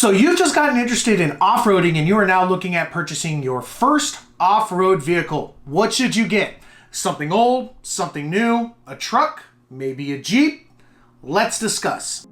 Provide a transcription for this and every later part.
So you've just gotten interested in off-roading and you are now looking at purchasing your first off-road vehicle. What should you get? Something old, something new, a truck, maybe a Jeep? Let's discuss.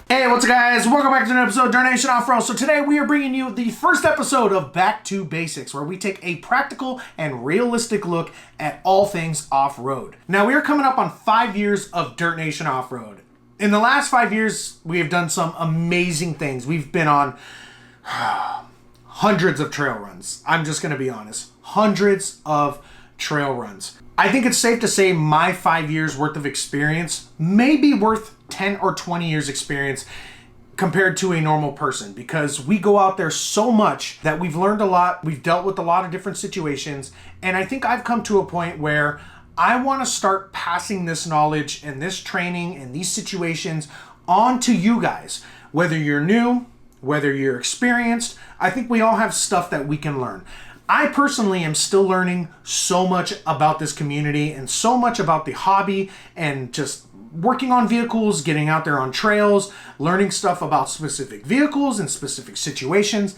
Hey, what's up guys? Welcome back to another episode of Dirtnation Offroad. So today we are bringing you the first episode of Back to Basics, where we take a practical and realistic look at all things off-road. Now we are coming up on 5 years of Dirtnation Offroad. In the last 5 years, we have done some amazing things. We've been on hundreds of trail runs. I'm just going to be honest. Hundreds of trail runs. I think it's safe to say my 5 years worth of experience may be worth 10 or 20 years experience compared to a normal person, because we go out there so much that we've learned a lot, we've dealt with a lot of different situations, and I think I've come to a point where I want to start passing this knowledge and this training and these situations on to you guys. Whether you're new, whether you're experienced, I think we all have stuff that we can learn. I personally am still learning so much about this community and so much about the hobby and just working on vehicles, getting out there on trails, learning stuff about specific vehicles and specific situations.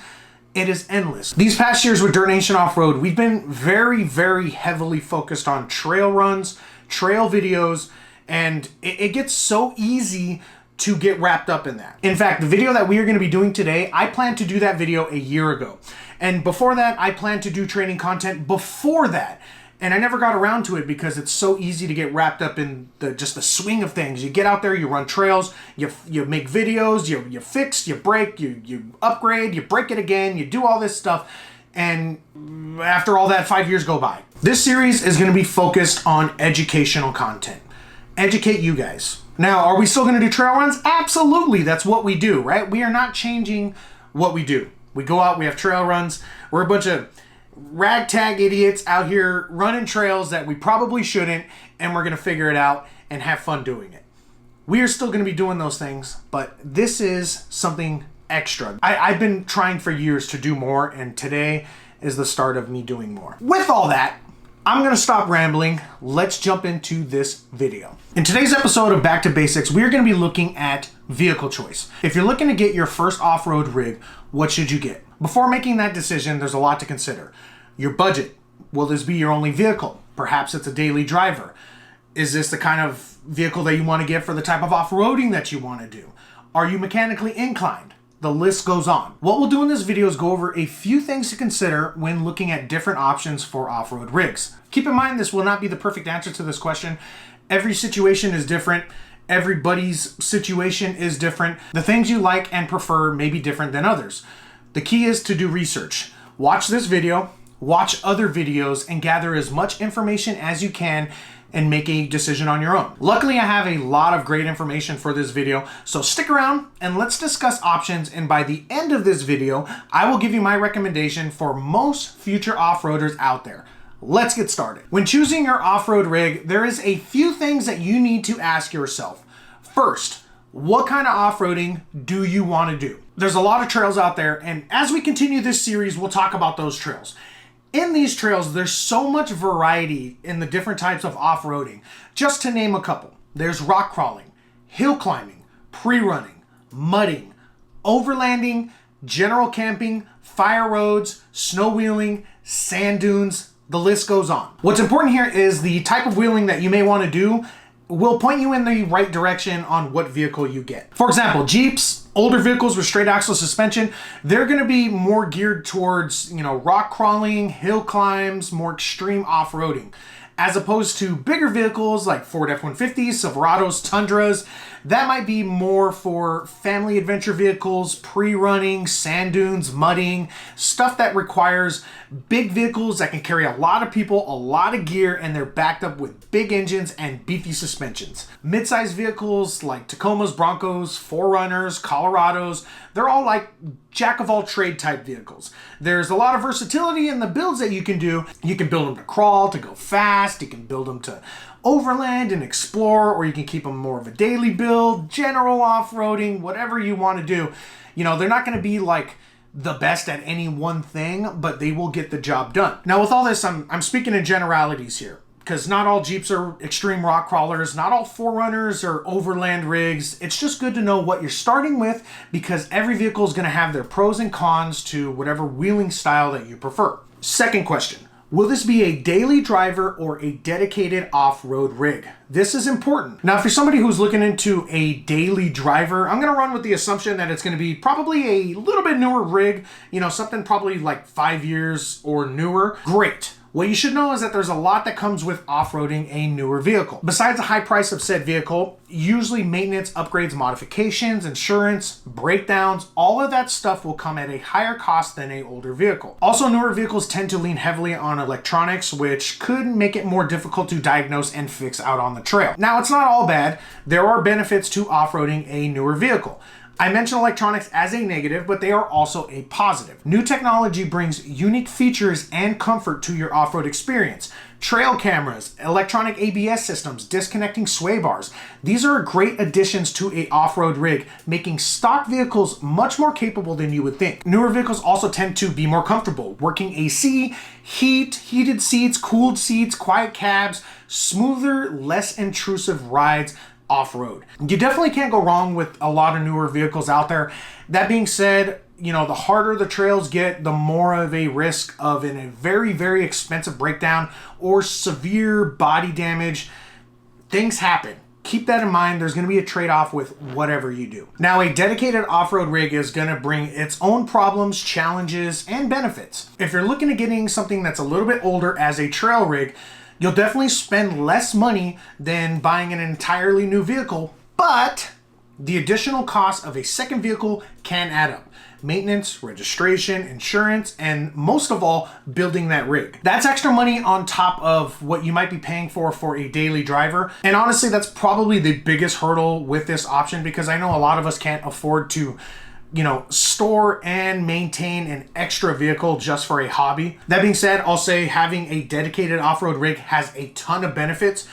It is endless. These past years with Dirtnation Offroad, we've been very, very heavily focused on trail runs, trail videos, and it gets so easy to get wrapped up in that. In fact, the video that we are going to be doing today, I planned to do that video a year ago. And before that, I planned to do training content before that. And I never got around to it because it's so easy to get wrapped up in just the swing of things. You get out there, you run trails, you make videos, you fix, you break, you upgrade, you break it again, you do all this stuff. And after all that, 5 years go by. This series is going to be focused on educational content. Educate you guys. Now, are we still going to do trail runs? Absolutely. That's what we do, right? We are not changing what we do. We go out, we have trail runs. We're a bunch of ragtag idiots out here running trails that we probably shouldn't, and we're going to figure it out and have fun doing it. We are still going to be doing those things, but this is something extra. I've been trying for years to do more, and today is the start of me doing more. With all that, I'm going to stop rambling. Let's jump into this video. In today's episode of Back to Basics, we're going to be looking at vehicle choice. If you're looking to get your first off-road rig, what should you get? Before making that decision, there's a lot to consider. Your budget. Will this be your only vehicle? Perhaps it's a daily driver. Is this the kind of vehicle that you want to get for the type of off-roading that you want to do? Are you mechanically inclined? The list goes on. What we'll do in this video is go over a few things to consider when looking at different options for off-road rigs. Keep in mind, this will not be the perfect answer to this question. Every situation is different. Everybody's situation is different. The things you like and prefer may be different than others. The key is to do research. Watch this video, watch other videos, and gather as much information as you can and make a decision on your own. Luckily, I have a lot of great information for this video, so stick around and let's discuss options, and by the end of this video, I will give you my recommendation for most future off-roaders out there. Let's get started. When choosing your off-road rig, there is a few things that you need to ask yourself. First, what kind of off-roading do you want to do? There's a lot of trails out there, and as we continue this series, we'll talk about those trails. In these trails, there's so much variety in the different types of off-roading. Just to name a couple, there's rock crawling, hill climbing, pre-running, mudding, overlanding, general camping, fire roads, snow wheeling, sand dunes, the list goes on. What's important here is the type of wheeling that you may want to do will point you in the right direction on what vehicle you get. For example, Jeeps, older vehicles with straight axle suspension, they're going to be more geared towards, rock crawling, hill climbs, more extreme off-roading, as opposed to bigger vehicles like Ford F-150s, Silverados, Tundras. That might be more for family adventure vehicles, pre-running, sand dunes, mudding, stuff that requires big vehicles that can carry a lot of people, a lot of gear, and they're backed up with big engines and beefy suspensions. Mid-sized vehicles like Tacomas, Broncos, 4Runners, Colorados, they're all like jack-of-all-trade type vehicles. There's a lot of versatility in the builds that you can do. You can build them to crawl, to go fast. You can build them to overland and explore, or you can keep them more of a daily build, general off-roading, whatever you want to do. They're not going to be like the best at any one thing, but they will get the job done. Now, with all this, I'm speaking in generalities here. because not all Jeeps are extreme rock crawlers, not all 4Runners are overland rigs. It's just good to know what you're starting with, because every vehicle is going to have their pros and cons to whatever wheeling style that you prefer. Second question. Will this be a daily driver or a dedicated off-road rig? This is important. Now, if you're somebody who's looking into a daily driver, I'm gonna run with the assumption that it's gonna be probably a little bit newer rig, something probably like 5 years or newer. Great. What you should know is that there's a lot that comes with off-roading a newer vehicle. Besides the high price of said vehicle, usually maintenance, upgrades, modifications, insurance, breakdowns, all of that stuff will come at a higher cost than an older vehicle. Also, newer vehicles tend to lean heavily on electronics, which could make it more difficult to diagnose and fix out on the trail. Now, it's not all bad. There are benefits to off-roading a newer vehicle. I mention electronics as a negative, but they are also a positive. New technology brings unique features and comfort to your off-road experience. Trail cameras, electronic ABS systems, disconnecting sway bars. These are great additions to an off-road rig, making stock vehicles much more capable than you would think. Newer vehicles also tend to be more comfortable. Working AC, heated seats, cooled seats, quiet cabs, smoother, less intrusive rides off-road. You definitely can't go wrong with a lot of newer vehicles out there. That being said, the harder the trails get, the more of a risk of a very, very expensive breakdown or severe body damage. Things happen. Keep that in mind. There's going to be a trade-off with whatever you do. Now, a dedicated off-road rig is going to bring its own problems, challenges, and benefits. If you're looking at getting something that's a little bit older as a trail rig, you'll definitely spend less money than buying an entirely new vehicle, but the additional cost of a second vehicle can add up. Maintenance, registration, insurance, and most of all, building that rig. That's extra money on top of what you might be paying for a daily driver. And honestly, that's probably the biggest hurdle with this option, because I know a lot of us can't afford to store and maintain an extra vehicle just for a hobby. That being said, I'll say having a dedicated off-road rig has a ton of benefits.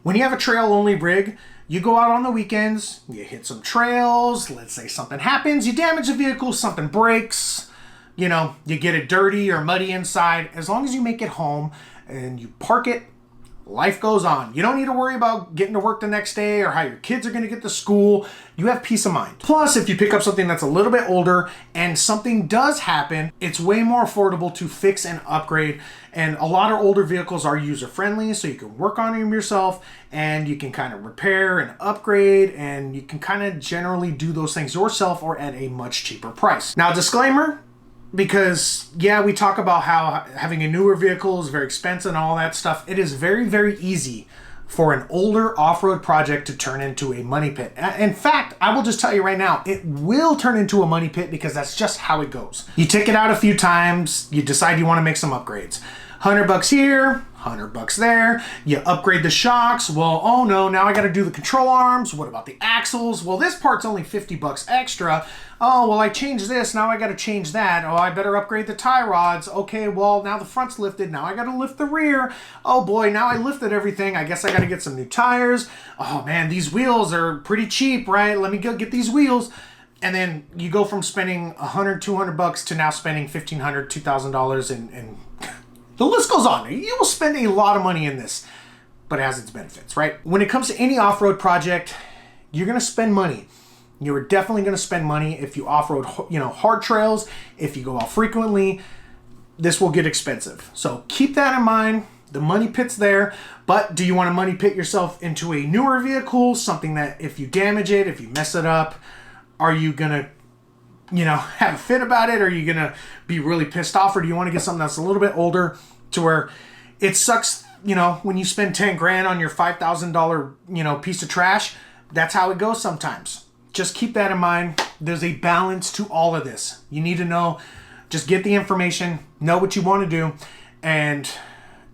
When you have a trail-only rig, you go out on the weekends, you hit some trails, let's say something happens, you damage a vehicle, something breaks, you get it dirty or muddy inside. As long as you make it home and you park it, life goes on. You don't need to worry about getting to work the next day or how your kids are going to get to school. You have peace of mind. Plus, if you pick up something that's a little bit older and something does happen, it's way more affordable to fix and upgrade. And a lot of older vehicles are user-friendly, so you can work on them yourself and you can kind of repair and upgrade, and you can kind of generally do those things yourself or at a much cheaper price. Now, disclaimer, because we talk about how having a newer vehicle is very expensive and all that stuff. It is very, very easy for an older off-road project to turn into a money pit. In fact, I will just tell you right now, it will turn into a money pit, because that's just how it goes. You take it out a few times, you decide you want to make some upgrades. $100 here, $100 there. You upgrade the shocks. Well, oh no, now I got to do the control arms. What about the axles? Well, this part's only $50 extra. Oh, well, I changed this. Now I got to change that. Oh, I better upgrade the tie rods. Okay, well, now the front's lifted. Now I got to lift the rear. Oh boy, now I lifted everything. I guess I got to get some new tires. Oh man, these wheels are pretty cheap, right? Let me go get these wheels. And then you go from spending $100, $200 to now spending $1,500, $2,000 and the list goes on. You will spend a lot of money in this, but it has its benefits, right? When it comes to any off-road project, you're going to spend money. You're definitely going to spend money if you off-road, hard trails. If you go out frequently, this will get expensive. So keep that in mind. The money pit's there, but do you want to money pit yourself into a newer vehicle? Something that if you damage it, if you mess it up, are you going to have a fit about it? Or are you going to be really pissed off? Or do you want to get something that's a little bit older to where it sucks, when you spend 10 grand on your $5,000, piece of trash? That's how it goes sometimes. Just keep that in mind. There's a balance to all of this. You need to know, just get the information, know what you want to do, and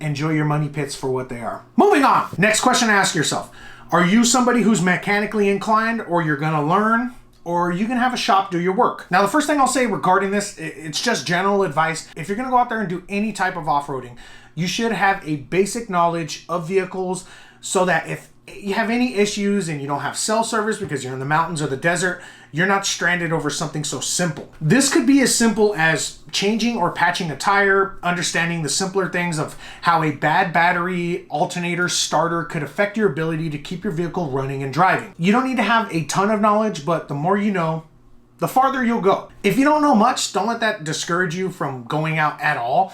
enjoy your money pits for what they are. Moving on. Next question to ask yourself. Are you somebody who's mechanically inclined, or you're going to learn? Or you can have a shop do your work. Now, the first thing I'll say regarding this, it's just general advice. If you're gonna go out there and do any type of off-roading, you should have a basic knowledge of vehicles, so that if you have any issues and you don't have cell service because you're in the mountains or the desert, you're not stranded over something so simple. This could be as simple as changing or patching a tire, understanding the simpler things of how a bad battery, alternator, starter could affect your ability to keep your vehicle running and driving. You don't need to have a ton of knowledge, but the more you know, the farther you'll go. If you don't know much, don't let that discourage you from going out at all.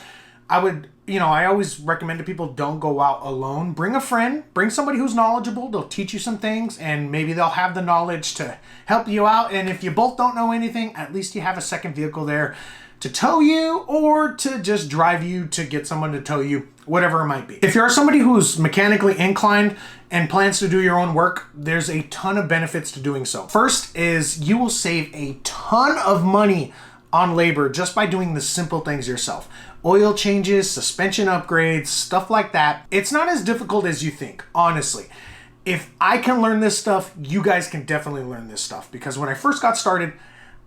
I always recommend to people, don't go out alone. Bring a friend, bring somebody who's knowledgeable. They'll teach you some things and maybe they'll have the knowledge to help you out. And if you both don't know anything, at least you have a second vehicle there to tow you or to just drive you to get someone to tow you, whatever it might be. If you're somebody who's mechanically inclined and plans to do your own work, there's a ton of benefits to doing so. First is you will save a ton of money on labor just by doing the simple things yourself. Oil changes, suspension upgrades, stuff like that. It's not as difficult as you think, honestly. If I can learn this stuff, you guys can definitely learn this stuff, because when I first got started,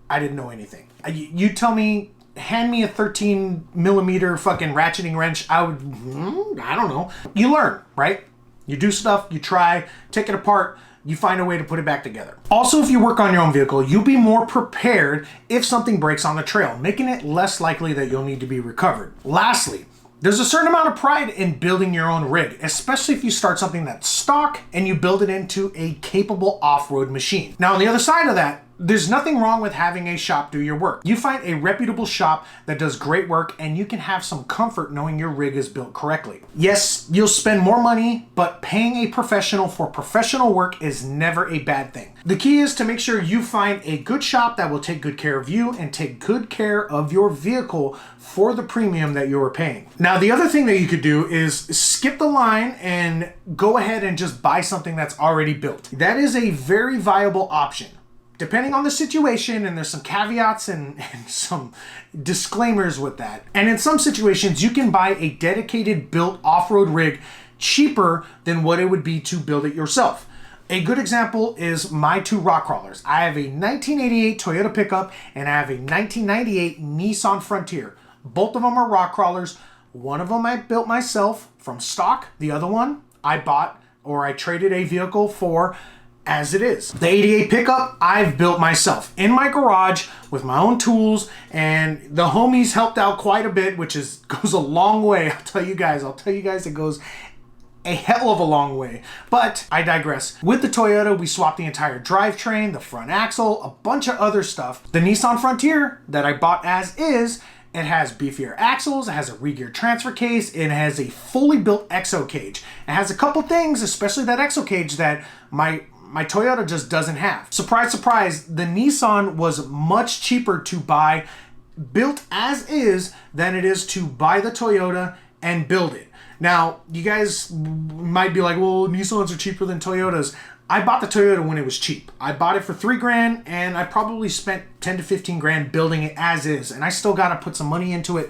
I didn't know anything. You tell me, hand me a 13 millimeter fucking ratcheting wrench, I don't know. You learn, right? You do stuff, you try, take it apart, you find a way to put it back together. Also, if you work on your own vehicle, you'll be more prepared if something breaks on the trail, making it less likely that you'll need to be recovered. Lastly, there's a certain amount of pride in building your own rig, especially if you start something that's stock and you build it into a capable off-road machine. Now, on the other side of that, there's nothing wrong with having a shop do your work. You find a reputable shop that does great work and you can have some comfort knowing your rig is built correctly. Yes, you'll spend more money, but paying a professional for professional work is never a bad thing. The key is to make sure you find a good shop that will take good care of you and take good care of your vehicle for the premium that you are paying. Now, the other thing that you could do is skip the line and go ahead and just buy something that's already built. That is a very viable option. Depending on the situation, and there's some caveats and some disclaimers with that. And in some situations, you can buy a dedicated built off-road rig cheaper than what it would be to build it yourself. A good example is my two rock crawlers. I have a 1988 Toyota pickup and I have a 1998 Nissan Frontier. Both of them are rock crawlers. One of them I built myself from stock. The other one I bought, or I traded a vehicle for as it is. The 88 pickup I've built myself in my garage with my own tools, and the homies helped out quite a bit, which goes a long way. I'll tell you guys it goes a hell of a long way. But I digress. With the Toyota, we swapped the entire drivetrain, the front axle, a bunch of other stuff. The Nissan Frontier that I bought as is, it has beefier axles, it has a re-geared transfer case, it has a fully built exo cage. It has a couple things, especially that exo cage, that my Toyota just doesn't have. Surprise, surprise, the Nissan was much cheaper to buy built as is than it is to buy the Toyota and build it. Now, you guys might be like, well, Nissans are cheaper than Toyotas. I bought the Toyota when it was cheap. I bought it for $3,000 and I probably spent 10 to 15 grand building it as is. And I still got to put some money into it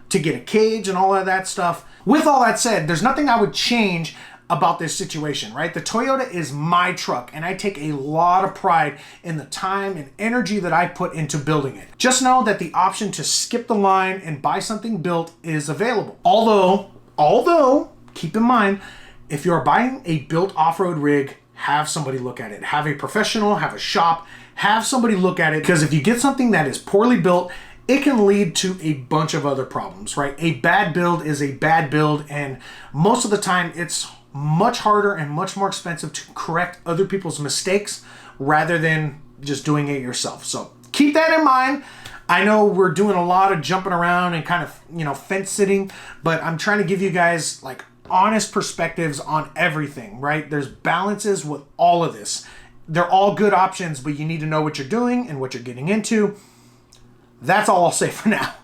to get a cage and all of that stuff. With all that said, there's nothing I would change about this situation, right? The Toyota is my truck and I take a lot of pride in the time and energy that I put into building it. Just know that the option to skip the line and buy something built is available. Although, keep in mind, if you're buying a built off-road rig, have somebody look at it. Have a professional, have a shop, have somebody look at it, because if you get something that is poorly built, it can lead to a bunch of other problems, right? A bad build is a bad build, and most of the time it's much harder and much more expensive to correct other people's mistakes rather than just doing it yourself. So keep that in mind. I know we're doing a lot of jumping around and kind of, fence sitting, but I'm trying to give you guys like honest perspectives on everything, right? There's balances with all of this. They're all good options, but you need to know what you're doing and what you're getting into. That's all I'll say for now.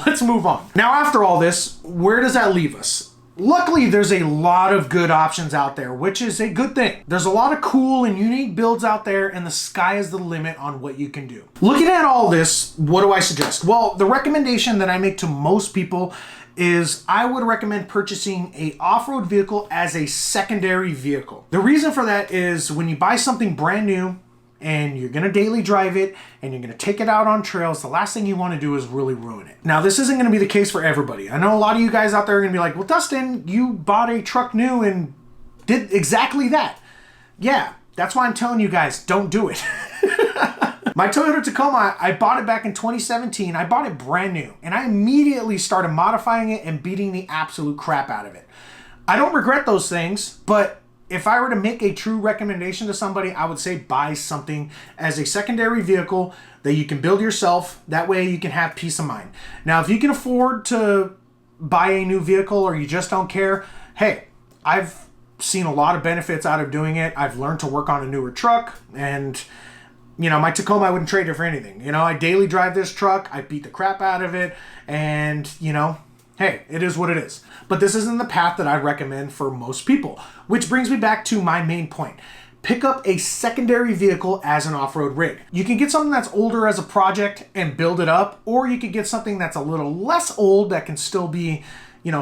Let's move on. Now, after all this, where does that leave us? Luckily, there's a lot of good options out there, which is a good thing. There's a lot of cool and unique builds out there, and the sky is the limit on what you can do. Looking at all this, what do I suggest? Well, the recommendation that I make to most people is I would recommend purchasing an off-road vehicle as a secondary vehicle. The reason for that is when you buy something brand new, and you're gonna daily drive it, and you're gonna take it out on trails, the last thing you wanna do is really ruin it. Now, this isn't gonna be the case for everybody. I know a lot of you guys out there are gonna be like, well, Dustin, you bought a truck new and did exactly that. Yeah, that's why I'm telling you guys, don't do it. My Toyota Tacoma, I bought it back in 2017. I bought it brand new, and I immediately started modifying it and beating the absolute crap out of it. I don't regret those things, but if I were to make a true recommendation to somebody, I would say buy something as a secondary vehicle that you can build yourself. That way you can have peace of mind. Now, if you can afford to buy a new vehicle or you just don't care, hey, I've seen a lot of benefits out of doing it. I've learned to work on a newer truck, and my Tacoma, I wouldn't trade it for anything. I daily drive this truck. I beat the crap out of it, and hey, it is what it is. But this isn't the path that I recommend for most people, which brings me back to my main point. Pick up a secondary vehicle as an off-road rig. You can get something that's older as a project and build it up, or you could get something that's a little less old that can still be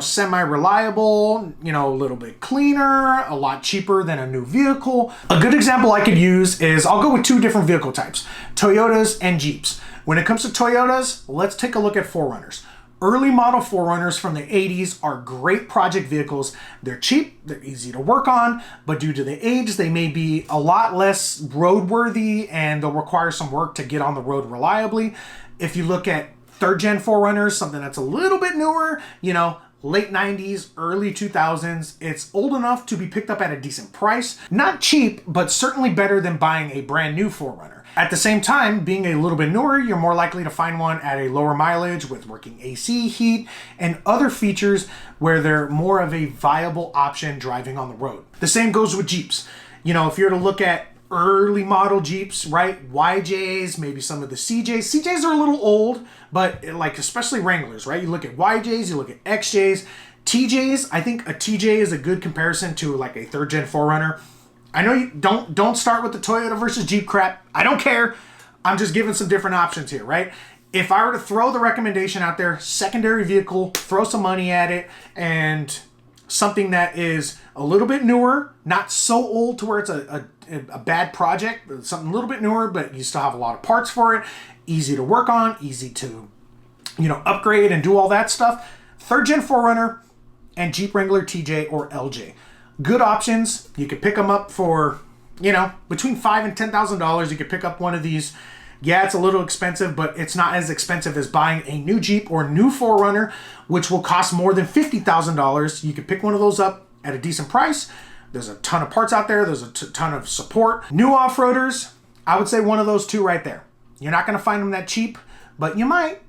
semi-reliable, a little bit cleaner, a lot cheaper than a new vehicle. A good example I could use is, I'll go with two different vehicle types, Toyotas and Jeeps. When it comes to Toyotas, let's take a look at 4Runners. Early model 4Runners from the 80s are great project vehicles. They're cheap, they're easy to work on, but due to the age, they may be a lot less roadworthy and they'll require some work to get on the road reliably. If you look at third gen 4Runners, something that's a little bit newer, late 90s, early 2000s, it's old enough to be picked up at a decent price. Not cheap, but certainly better than buying a brand new 4Runner. At the same time, being a little bit newer, you're more likely to find one at a lower mileage with working AC, heat, and other features where they're more of a viable option driving on the road. The same goes with Jeeps. If you're to look at early model Jeeps, right? YJs, maybe some of the CJs. CJs are a little old, but especially Wranglers, right? You look at YJs, you look at XJs, TJs. I think a TJ is a good comparison to like a third gen 4Runner. I know you don't start with the Toyota versus Jeep crap. I don't care. I'm just giving some different options here, right? If I were to throw the recommendation out there, secondary vehicle, throw some money at it, and something that is a little bit newer, not so old to where it's a bad project, something a little bit newer, but you still have a lot of parts for it, easy to work on, easy to, upgrade and do all that stuff. Third gen 4Runner and Jeep Wrangler TJ or LJ. Good options. You could pick them up for, between $5,000 and $10,000. You could pick up one of these. Yeah, it's a little expensive, but it's not as expensive as buying a new Jeep or new 4Runner, which will cost more than $50,000. You could pick one of those up at a decent price. There's a ton of parts out there. There's a ton of support. New off-roaders, I would say one of those two right there. You're not going to find them that cheap, but you might.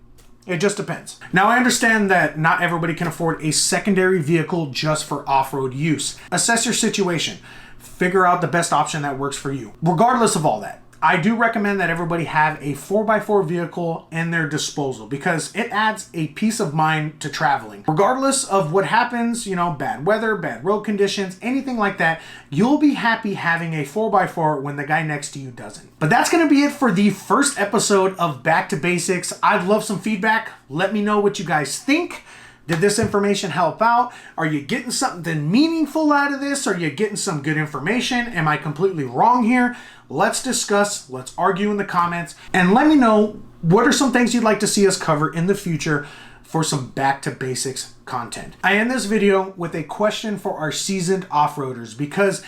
It just depends. Now, I understand that not everybody can afford a secondary vehicle just for off-road use. Assess your situation. Figure out the best option that works for you. Regardless of all that, I do recommend that everybody have a 4x4 vehicle in their disposal because it adds a peace of mind to traveling. Regardless of what happens, bad weather, bad road conditions, anything like that, you'll be happy having a 4x4 when the guy next to you doesn't. But that's going to be it for the first episode of Back to Basics. I'd love some feedback. Let me know what you guys think. Did this information help out? Are you getting something meaningful out of this? Are you getting some good information? Am I completely wrong here? Let's discuss, let's argue in the comments, and let me know what are some things you'd like to see us cover in the future for some Back to Basics content. I end this video with a question for our seasoned off-roaders because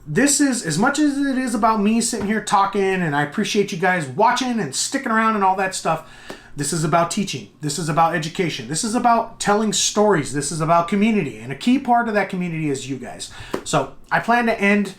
this is, as much as it is about me sitting here talking, and I appreciate you guys watching and sticking around and all that stuff, this is about teaching. This is about education. This is about telling stories. This is about community. And a key part of that community is you guys. So I plan to end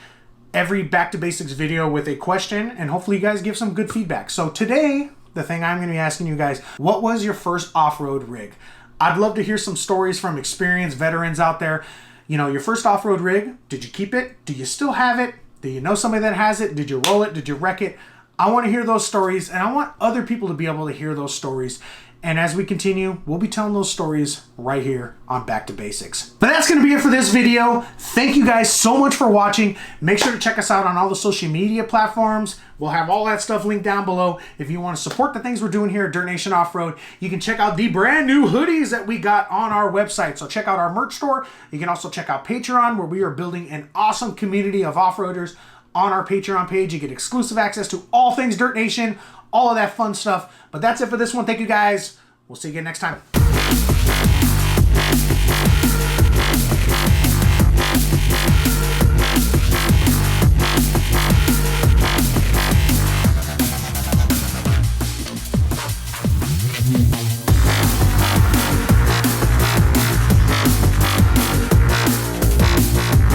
every Back to Basics video with a question, and hopefully you guys give some good feedback. So today, the thing I'm going to be asking you guys, what was your first off-road rig? I'd love to hear some stories from experienced veterans out there. Your first off-road rig, did you keep it? Do you still have it? Do you know somebody that has it? Did you roll it? Did you wreck it? I want to hear those stories, and I want other people to be able to hear those stories. And as we continue, we'll be telling those stories right here on Back to Basics. But that's going to be it for this video. Thank you guys so much for watching. Make sure to check us out on all the social media platforms. We'll have all that stuff linked down below. If you want to support the things we're doing here at Dirt Nation Off-Road, you can check out the brand new hoodies that we got on our website. So check out our merch store. You can also check out Patreon, where we are building an awesome community of off-roaders. On our Patreon page, you get exclusive access to all things Dirt Nation, all of that fun stuff. But that's it for this one. Thank you guys. We'll see you again next time.